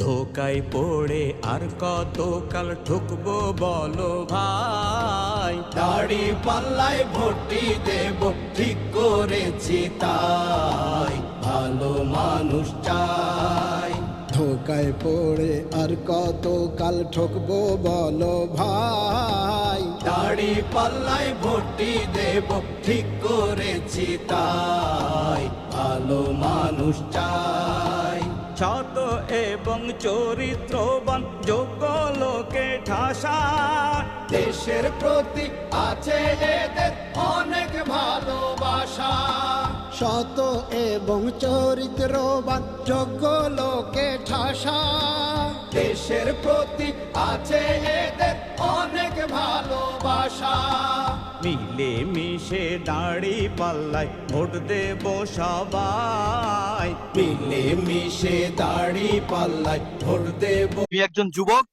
ধোকায় পড়ে আর কত কাল ঠুকবো বলো ভাই, দাড়ি পাল্লায় ভোটি দেব ঠিক করেছি তাই, ভালো মানুষ চাই। ধোকায় পড়ে আর কত কাল ঠকবো বলো ভাই, দাড়ি পাল্লায় ভোটি দেব ঠিক করেছি তাই, ভালো মানুষ চাই। সত এবং চরিত্রবান যোগ্য লোকে ঠাসা, দেশের প্রতি আছে এদের অনেক ভালোবাসা। সত এবং চরিত্রবান যোগ্য লোকে ঠাসা, দেশের প্রতি আছে এদের অনেক ভালোবাসা। মিলে মিশে দাড়ি পাল্লায় ভোট দেব সবাই, মিলে মিশে দাড়ি পাল্লায় ভোট দেব। আমি একজন যুবক,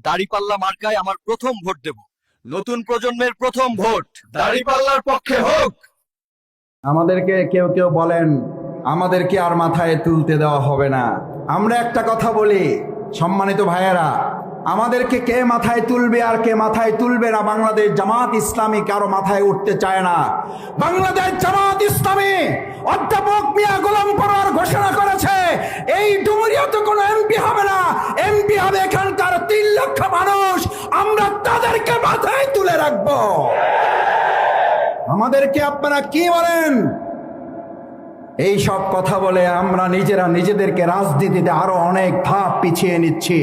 দাড়িপাল্লা মার্কায় আমার প্রথম ভোট দেব। নতুন প্রজন্মের প্রথম ভোট দাড়িপাল্লার পক্ষে হোক। আমাদেরকে কেউ কেউ বলেন আমাদেরকে আর মাথায় তুলতে দেওয়া হবে না। আমরা একটা কথা বলি, সম্মানিত ভাইয়েরা, আমাদেরকে কে মাথায় তুলবে আর কে মাথায় তুলবে না, বাংলাদেশ জামাত ইসলামী কারো মাথায় উঠতে চায় না। বাংলাদেশ জামাত ইসলামী অধ্যাপক মিয়া গোলাম পরোয়ার ঘোষণা করেছে এই ডুমুরিয়াতে কোনো এমপি হবে না, এমপি হবে এখানকার 3 লক্ষ মানুষ। আমরা তাদেরকে মাথায় তুলে রাখবো। আমাদেরকে আপনারা কি বলেন? এই সব কথা বলে আমরা নিজেরা নিজেদেরকে রাজনীতিতে আরো অনেক ধাপ পিছিয়ে নিচ্ছি।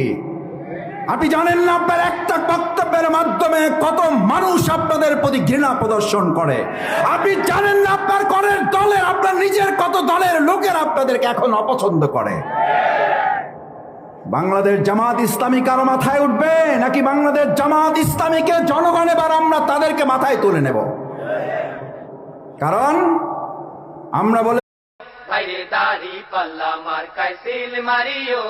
আপনি জানেন না আপনার একটা বক্তব্যের মাধ্যমে কত মানুষ আপনাদের প্রতি ঘৃণা প্রদর্শন করে। আপনি জানেন না আপনার করের দলের, আপনার নিজের কত দলের লোকের আপনাদেরকে এখন অপছন্দ করে। বাংলাদেশ জামাত ইসলামী কারো মাথায় উঠবে নাকি বাংলাদেশ জামাত ইসলামীকে জনগণ এবার আমরা তাদেরকে মাথায় তুলে নেব? কারণ আমরা বলে ভাইরে দাড়ি পাল্লা মার্কায় সিল মারিও,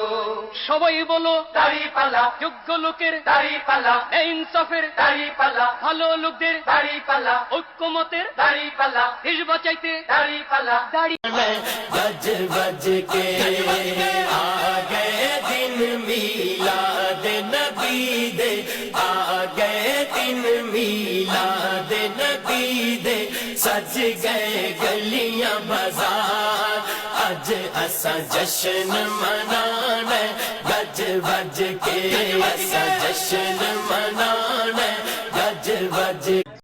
সবাই বলো দাড়ি পাল্লা, যোগ্য লোকের দাড়ি পাল্লা, ইনসাফের দাড়ি পাল্লা, ভালো লোকদের দাড়ি পাল্লা, ঐক্যমতের দাড়ি পাল্লা, দেশ বাঁচাইতে দাড়ি পাল্লা। দাড়ি बज बज के आ गए दिन मिलाद नबी दे, आ गए दिन मिलाद नबी दे, सज गए गलियां बाजार, अज असा जश्न मनाना, गज बज के असा जश्न मनाना, गज बज